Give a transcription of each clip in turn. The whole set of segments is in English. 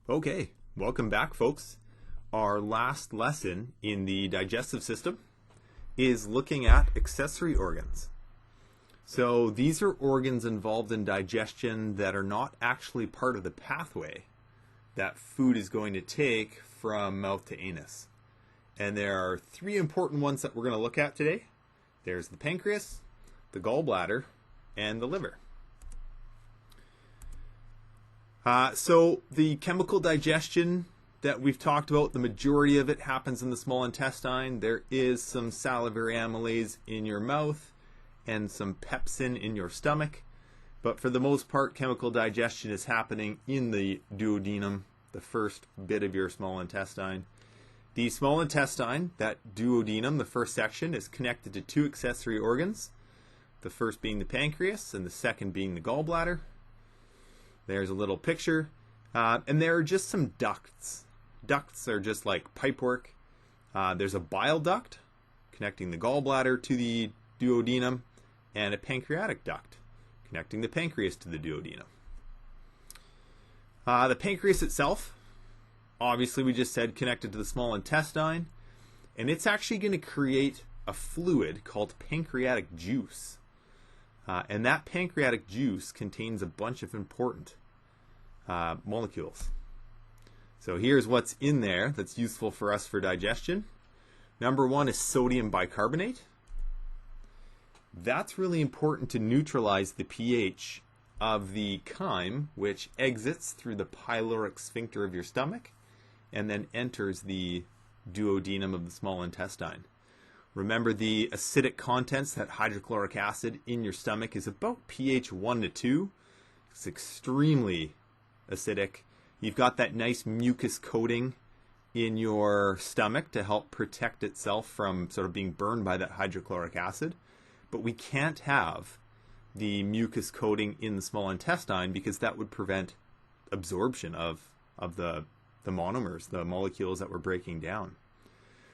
Okay, welcome back, folks. Our last lesson in the digestive system is looking at accessory organs. So these are organs involved in digestion that are not actually part of the pathway that food is going to take from mouth to anus. And there are three important ones that we're going to look at today. There's the pancreas, the gallbladder, and the liver. So the chemical digestion that we've talked about, the majority of it happens in the small intestine. There is some salivary amylase in your mouth and some pepsin in your stomach. But for the most part, chemical digestion is happening in the duodenum, the first bit of your small intestine. The small intestine, that duodenum, the first section, is connected to two accessory organs. The first being the pancreas and the second being the gallbladder. There's a little picture. And there are just some ducts. Ducts are just like pipework. There's a bile duct connecting the gallbladder to the duodenum and a pancreatic duct connecting the pancreas to the duodenum. The pancreas itself, obviously we just said connected to the small intestine, and it's actually going to create a fluid called pancreatic juice. And that pancreatic juice contains a bunch of important molecules. So here's what's in there that's useful for us for digestion. Number one is sodium bicarbonate. That's really important to neutralize the pH of the chyme, which exits through the pyloric sphincter of your stomach and then enters the duodenum of the small intestine. Remember, the acidic contents, that hydrochloric acid in your stomach, is about pH 1 to 2. It's extremely acidic. You've got that nice mucus coating in your stomach to help protect itself from sort of being burned by that hydrochloric acid. But we can't have the mucus coating in the small intestine because that would prevent absorption of the monomers, the molecules that we're breaking down.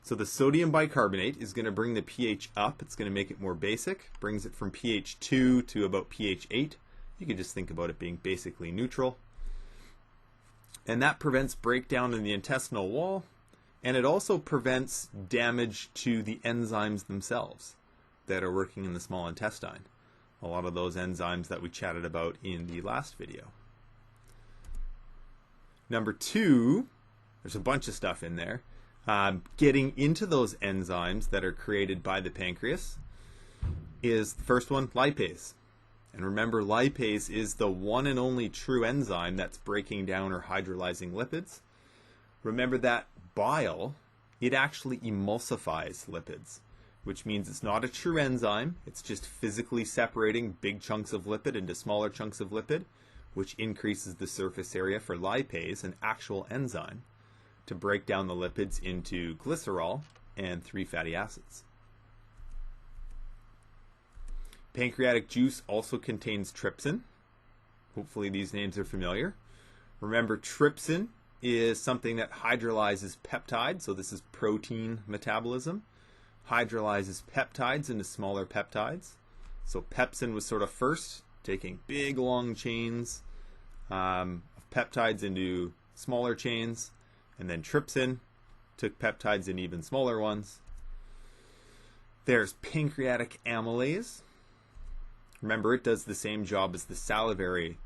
So the sodium bicarbonate is going to bring the pH up. It's going to make it more basic. Brings it from pH 2 to about pH 8. You could just think about it being basically neutral. And that prevents breakdown in the intestinal wall. And it also prevents damage to the enzymes themselves that are working in the small intestine. A lot of those enzymes that we chatted about in the last video. Number two, there's a bunch of stuff in there. Getting into those enzymes that are created by the pancreas is the first one, lipase. And remember, lipase is the one and only true enzyme that's breaking down or hydrolyzing lipids. Remember that bile, it actually emulsifies lipids, which means it's not a true enzyme. It's just physically separating big chunks of lipid into smaller chunks of lipid, which increases the surface area for lipase, an actual enzyme, to break down the lipids into glycerol and 3 fatty acids. Pancreatic juice also contains trypsin. Hopefully these names are familiar. Remember, trypsin is something that hydrolyzes peptides, so this is protein metabolism. Hydrolyzes peptides into smaller peptides. So pepsin was sort of first, taking big long chains of peptides into smaller chains. And then trypsin took peptides in even smaller ones. There's pancreatic amylase. Remember, it does the same job as the salivary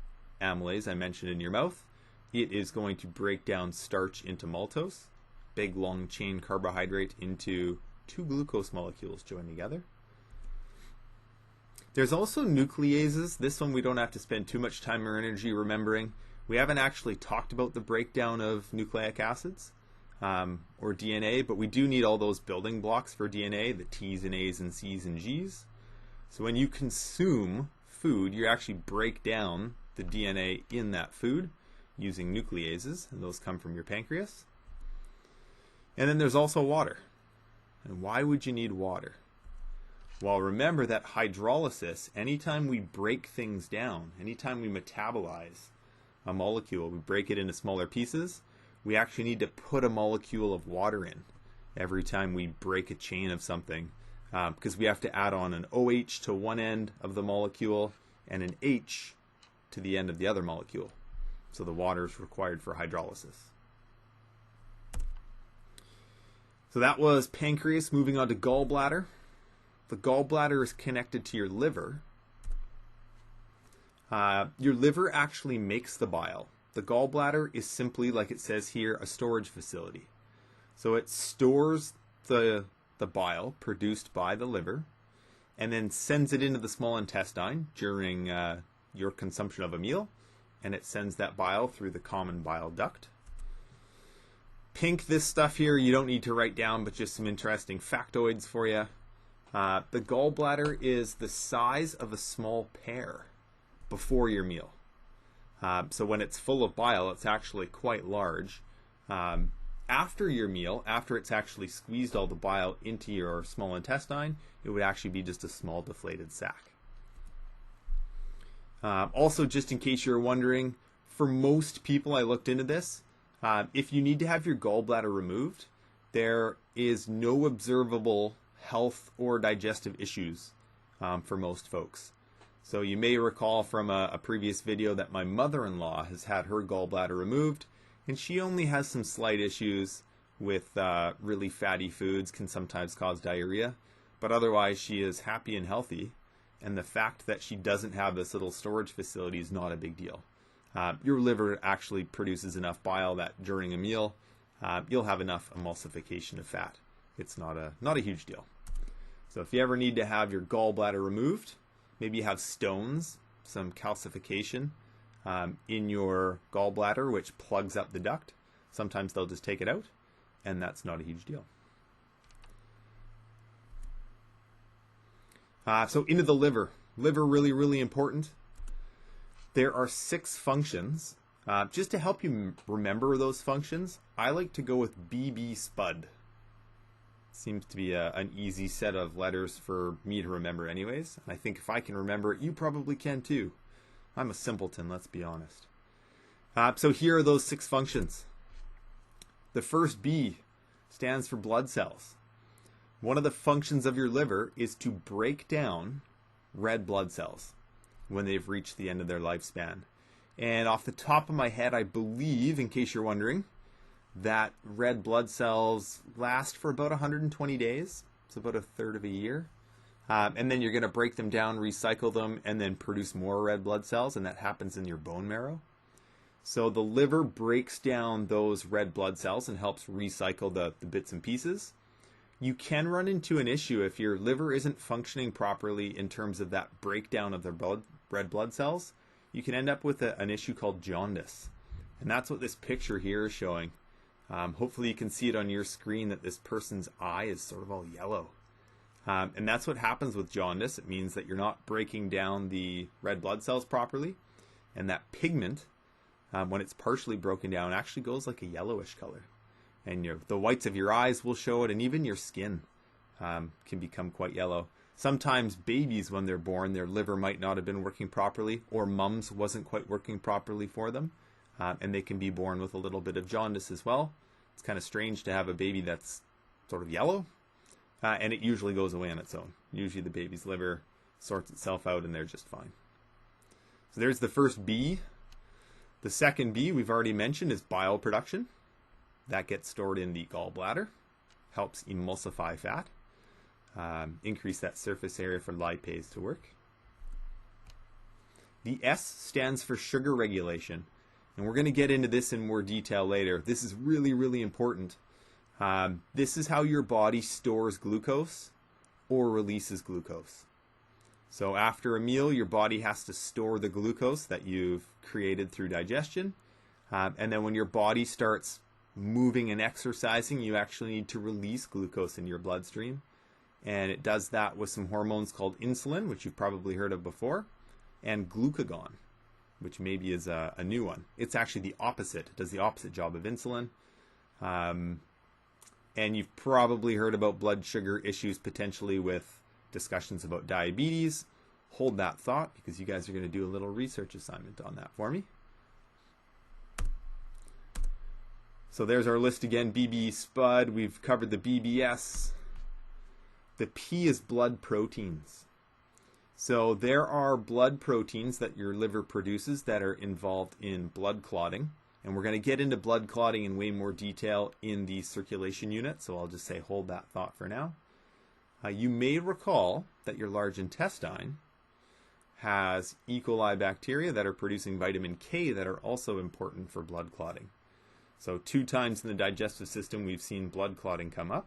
amylase I mentioned in your mouth. It is going to break down starch into maltose, big long chain carbohydrate, into 2 glucose molecules joined together. There's also nucleases. This one we don't have to spend too much time or energy remembering. We haven't actually talked about the breakdown of nucleic acids or DNA, but we do need all those building blocks for DNA, the T's and A's and C's and G's. So when you consume food, you actually break down the DNA in that food using nucleases, and those come from your pancreas. And then there's also water. And why would you need water? Well, remember that hydrolysis, anytime we break things down, anytime we metabolize a molecule, we break it into smaller pieces, we actually need to put a molecule of water in every time we break a chain of something, because we have to add on an OH to one end of the molecule and an H to the end of the other molecule. So the water is required for hydrolysis. So that was pancreas. Moving on to gallbladder. The gallbladder is connected to your liver. Your liver actually makes the bile. The gallbladder is simply, like it says here, a storage facility. So it stores the bile produced by the liver and then sends it into the small intestine during your consumption of a meal, and it sends that bile through the common bile duct. Pink, this stuff here you don't need to write down, but just some interesting factoids for you. The gallbladder is the size of a small pear before your meal. So when it's full of bile, it's actually quite large. After your meal, after it's actually squeezed all the bile into your small intestine, it would actually be just a small deflated sac. Also, just in case you're wondering, for most people, I looked into this, if you need to have your gallbladder removed, there is no observable health or digestive issues for most folks. So you may recall from a previous video that my mother-in-law has had her gallbladder removed, and she only has some slight issues with really fatty foods, can sometimes cause diarrhea, but otherwise she is happy and healthy, and the fact that she doesn't have this little storage facility is not a big deal. Your liver actually produces enough bile that during a meal you'll have enough emulsification of fat. It's not a huge deal. So if you ever need to have your gallbladder removed, maybe you have stones, some calcification in your gallbladder which plugs up the duct, sometimes they'll just take it out, and that's not a huge deal. So into the liver. Liver really, really important. There are 6 functions. Just to help you remember those functions, I like to go with BB SPUD. Seems to be an easy set of letters for me to remember anyways. I think if I can remember it, you probably can too. I'm a simpleton, let's be honest. So here are those 6 functions. The first B stands for blood cells. One of the functions of your liver is to break down red blood cells when they've reached the end of their lifespan. And off the top of my head, I believe, in case you're wondering, that red blood cells last for about 120 days. It's about a third of a year. And then you're going to break them down, recycle them, and then produce more red blood cells, and that happens in your bone marrow. So the liver breaks down those red blood cells and helps recycle the bits and pieces. You can run into an issue if your liver isn't functioning properly in terms of that breakdown of the red blood cells. You can end up with an issue called jaundice. And that's what this picture here is showing. Hopefully you can see it on your screen that this person's eye is sort of all yellow. And that's what happens with jaundice. It means that you're not breaking down the red blood cells properly. And that pigment, when it's partially broken down, actually goes like a yellowish color. And the whites of your eyes will show it, and even your skin can become quite yellow. Sometimes babies, when they're born, their liver might not have been working properly, or mum's wasn't quite working properly for them, and they can be born with a little bit of jaundice as well. It's kind of strange to have a baby that's sort of yellow, and it usually goes away on its own. Usually the baby's liver sorts itself out and they're just fine. So there's the first B. The second B we've already mentioned is bile production. That gets stored in the gallbladder, helps emulsify fat, increase that surface area for lipase to work. The S stands for sugar regulation, and we're going to get into this in more detail later. This is really, really important. This is how your body stores glucose or releases glucose. So after a meal, your body has to store the glucose that you've created through digestion, and then when your body starts moving and exercising, you actually need to release glucose in your bloodstream, and it does that with some hormones called insulin, which you've probably heard of before, and glucagon, which maybe is a new one. It's actually the opposite. It does the opposite job of insulin. And you've probably heard about blood sugar issues potentially with discussions about diabetes. Hold that thought, because you guys are going to do a little research assignment on that for me. So there's our list again, BB SPUD. We've covered the BBS. The P is blood proteins. So there are blood proteins that your liver produces that are involved in blood clotting. And we're going to get into blood clotting in way more detail in the circulation unit. So I'll just say hold that thought for now. You may recall that your large intestine has E. coli bacteria that are producing vitamin K that are also important for blood clotting. So 2 times in the digestive system we've seen blood clotting come up.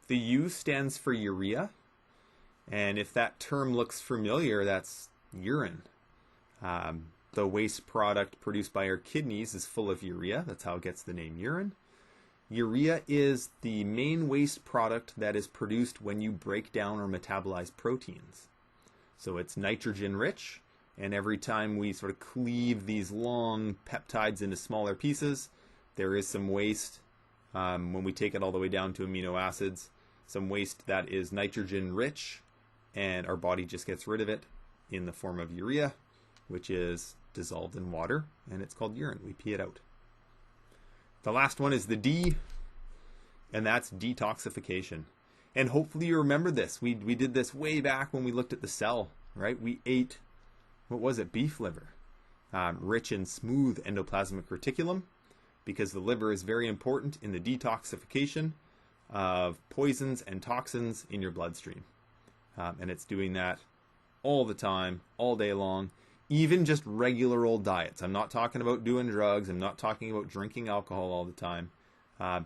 The U stands for urea. And if that term looks familiar, that's urine. The waste product produced by our kidneys is full of urea. That's how it gets the name urine. Urea is the main waste product that is produced when you break down or metabolize proteins. So it's nitrogen rich, and every time we sort of cleave these long peptides into smaller pieces, there is some waste when we take it all the way down to amino acids, some waste that is nitrogen rich, and our body just gets rid of it in the form of urea, which is dissolved in water, and it's called urine. We pee it out. The last one is the D, and that's detoxification. And hopefully you remember this. We did this way back when we looked at the cell, right? We ate, what was it, beef liver, rich in smooth endoplasmic reticulum, because the liver is very important in the detoxification of poisons and toxins in your bloodstream. And it's doing that all the time, all day long, even just regular old diets. I'm not talking about doing drugs. I'm not talking about drinking alcohol all the time.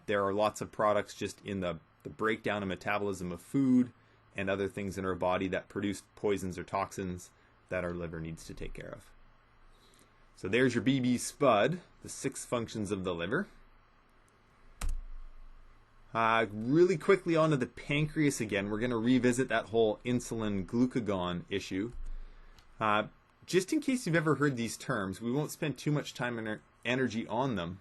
There are lots of products just in the breakdown and metabolism of food and other things in our body that produce poisons or toxins that our liver needs to take care of. So there's your BB Spud, the 6 functions of the liver. Really quickly onto the pancreas again. We're going to revisit that whole insulin-glucagon issue. Just in case you've ever heard these terms, we won't spend too much time and energy on them.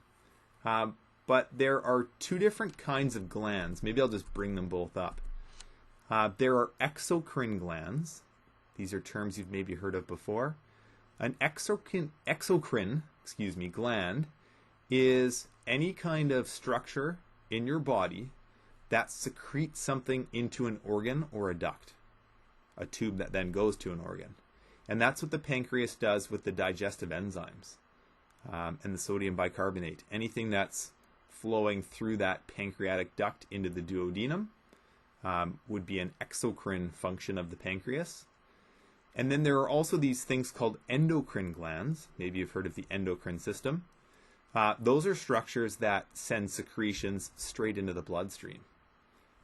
But there are 2 different kinds of glands. Maybe I'll just bring them both up. There are exocrine glands. These are terms you've maybe heard of before. An exocrine gland is any kind of structure in your body that secretes something into an organ or a duct, a tube that then goes to an organ. And that's what the pancreas does with the digestive enzymes and the sodium bicarbonate. Anything that's flowing through that pancreatic duct into the duodenum would be an exocrine function of the pancreas. And then there are also these things called endocrine glands. Maybe you've heard of the endocrine system. Those are structures that send secretions straight into the bloodstream.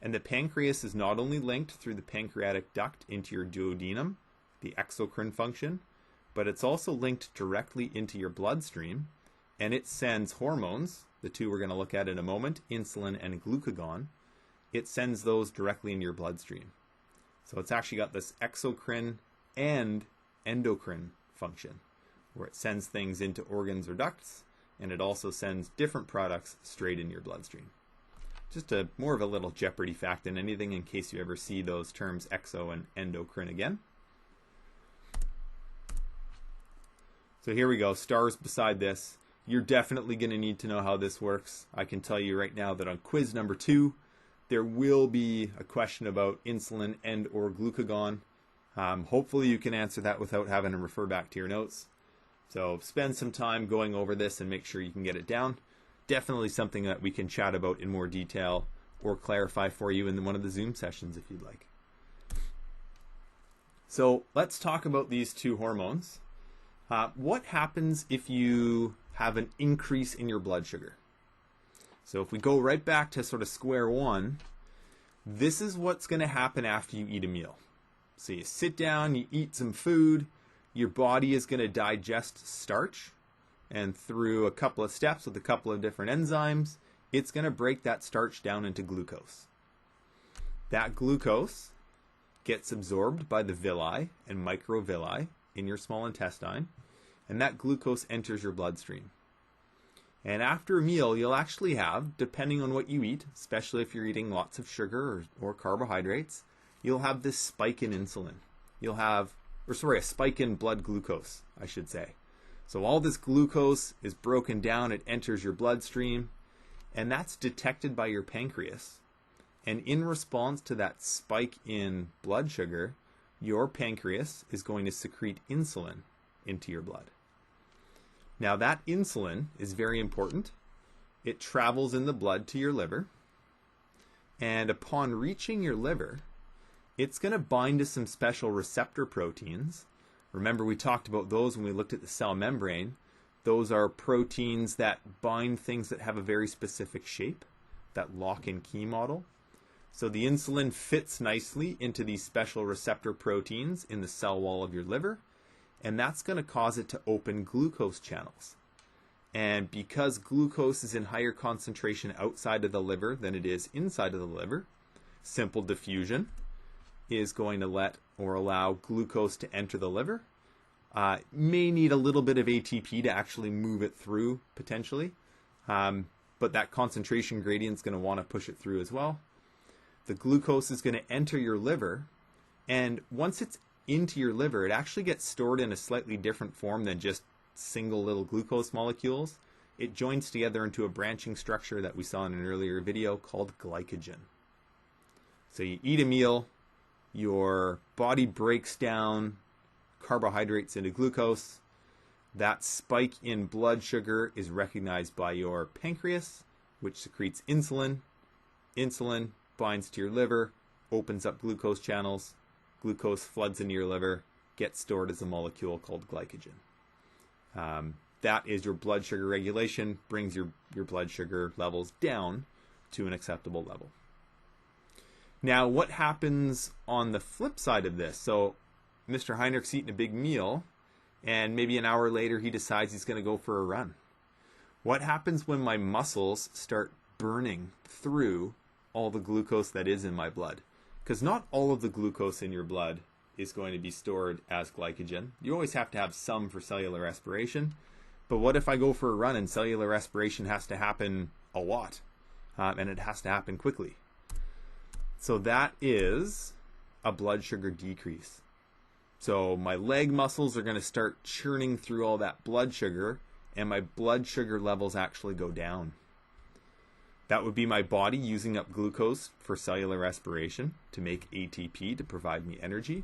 And the pancreas is not only linked through the pancreatic duct into your duodenum, the exocrine function, but it's also linked directly into your bloodstream, and it sends hormones, the 2 we're going to look at in a moment, insulin and glucagon. It sends those directly into your bloodstream. So it's actually got this exocrine and endocrine function, where it sends things into organs or ducts, and it also sends different products straight in your bloodstream. Just more of a little Jeopardy fact than anything, in case you ever see those terms exo and endocrine again. So here we go, stars beside this. You're definitely going to need to know how this works. I can tell you right now that on quiz number 2, there will be a question about insulin and or glucagon. Hopefully you can answer that without having to refer back to your notes. So spend some time going over this and make sure you can get it down. Definitely something that we can chat about in more detail or clarify for you in one of the Zoom sessions if you'd like. So let's talk about these 2 hormones. What happens if you have an increase in your blood sugar? So if we go right back to sort of square one, this is what's going to happen after you eat a meal. So you sit down, you eat some food, your body is going to digest starch, and through a couple of steps with a couple of different enzymes, it's going to break that starch down into glucose. That glucose gets absorbed by the villi and microvilli in your small intestine, and that glucose enters your bloodstream. And after a meal, you'll actually have, depending on what you eat, especially if you're eating lots of sugar or carbohydrates, you'll have this spike in insulin. You'll have, a spike in blood glucose, I should say. So all this glucose is broken down, it enters your bloodstream, and that's detected by your pancreas. And in response to that spike in blood sugar, your pancreas is going to secrete insulin into your blood. Now that insulin is very important. It travels in the blood to your liver. And upon reaching your liver, it's going to bind to some special receptor proteins. Remember, we talked about those when we looked at the cell membrane. Those are proteins that bind things that have a very specific shape, that lock and key model. So the insulin fits nicely into these special receptor proteins in the cell wall of your liver, and that's going to cause it to open glucose channels. And because glucose is in higher concentration outside of the liver than it is inside of the liver, simple diffusion is going to let or allow glucose to enter the liver. May need a little bit of ATP to actually move it through, potentially. But that concentration gradient is going to want to push it through as well. The glucose is going to enter your liver. And once it's into your liver, it actually gets stored in a slightly different form than just single little glucose molecules. It joins together into a branching structure that we saw in an earlier video called glycogen. So you eat a meal, your body breaks down carbohydrates into glucose. That spike in blood sugar is recognized by your pancreas, which secretes insulin. Insulin binds to your liver, opens up glucose channels. Glucose floods into your liver, gets stored as a molecule called glycogen. That is your blood sugar regulation, brings your blood sugar levels down to an acceptable level. Now, what happens on the flip side of this? So, Mr. Heinrich's eating a big meal, and maybe an hour later he decides he's going to go for a run. What happens when my muscles start burning through all the glucose that is in my blood? Because not all of the glucose in your blood is going to be stored as glycogen. You always have to have some for cellular respiration. But what if I go for a run and cellular respiration has to happen a lot? And it has to happen quickly. So that is a blood sugar decrease. So my leg muscles are going to start churning through all that blood sugar, and my blood sugar levels actually go down. That would be my body using up glucose for cellular respiration to make ATP to provide me energy.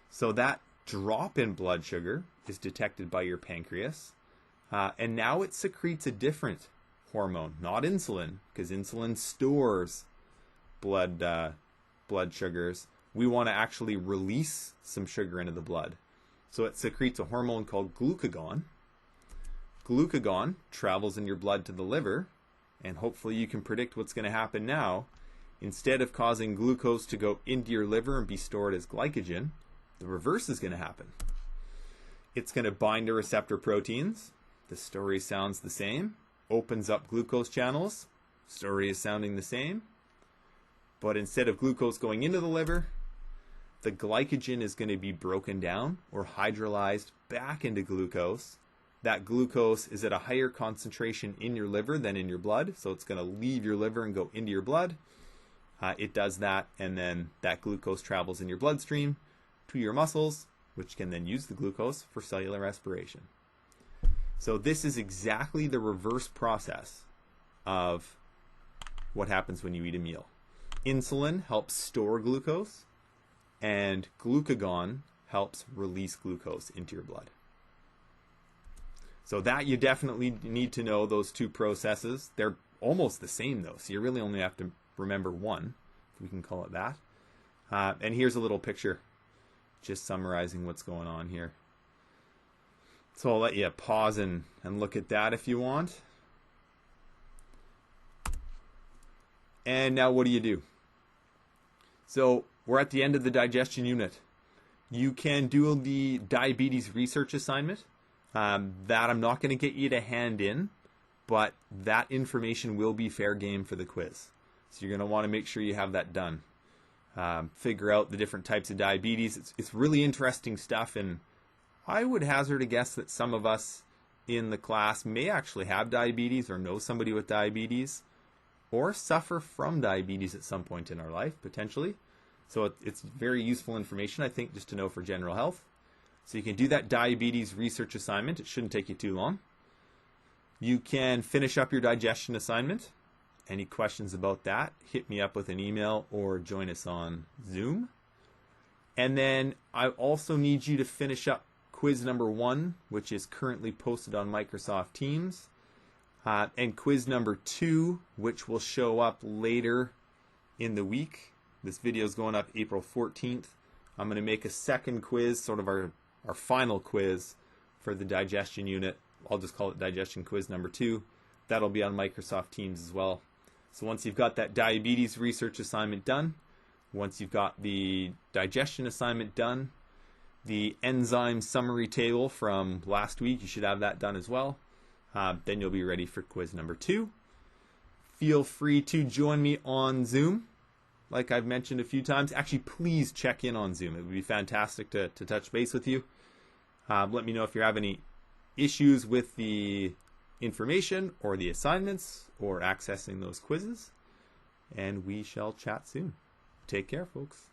So that drop in blood sugar is detected by your pancreas. And now it secretes a different hormone, not insulin, because insulin stores blood sugars. We want to actually release some sugar into the blood. So it secretes a hormone called glucagon. Glucagon travels in your blood to the liver, and hopefully you can predict what's going to happen now. Instead of causing glucose to go into your liver and be stored as glycogen, the reverse is going to happen. It's going to bind to receptor proteins. The story sounds the same. Opens up glucose channels. Story is sounding the same. But instead of glucose going into the liver, the glycogen is going to be broken down or hydrolyzed back into glucose. That glucose is at a higher concentration in your liver than in your blood, so it's going to leave your liver and go into your blood. It does that, and then that glucose travels in your bloodstream to your muscles, which can then use the glucose for cellular respiration. So this is exactly the reverse process of what happens when you eat a meal. Insulin helps store glucose, and glucagon helps release glucose into your blood. So that you definitely need to know those two processes. They're almost the same though, so you really only have to remember one, if we can call it that. And here's a little picture, just summarizing what's going on here. So I'll let you pause and look at that if you want. And now what do? So we're at the end of the digestion unit. You can do the diabetes research assignment. That I'm not going to get you to hand in, but that information will be fair game for the quiz. So you're going to want to make sure you have that done. Figure out the different types of diabetes. It's really interesting stuff, and I would hazard a guess that some of us in the class may actually have diabetes or know somebody with diabetes or suffer from diabetes at some point in our life, potentially. So it's very useful information, I think, just to know for general health. So you can do that diabetes research assignment. It shouldn't take you too long. You can finish up your digestion assignment. Any questions about that, hit me up with an email or join us on Zoom. And then I also need you to finish up quiz number 1, which is currently posted on Microsoft Teams. And quiz number 2, which will show up later in the week. This video is going up April 14th. I'm going to make a second quiz, sort of our final quiz for the digestion unit. I'll just call it digestion quiz number 2. That'll be on Microsoft Teams as well. So once you've got that diabetes research assignment done, once you've got the digestion assignment done, the enzyme summary table from last week, you should have that done as well. Then you'll be ready for quiz number 2. Feel free to join me on Zoom, like I've mentioned a few times. Actually, please check in on Zoom. It would be fantastic to touch base with you. Let me know if you have any issues with the information or the assignments or accessing those quizzes. And we shall chat soon. Take care, folks.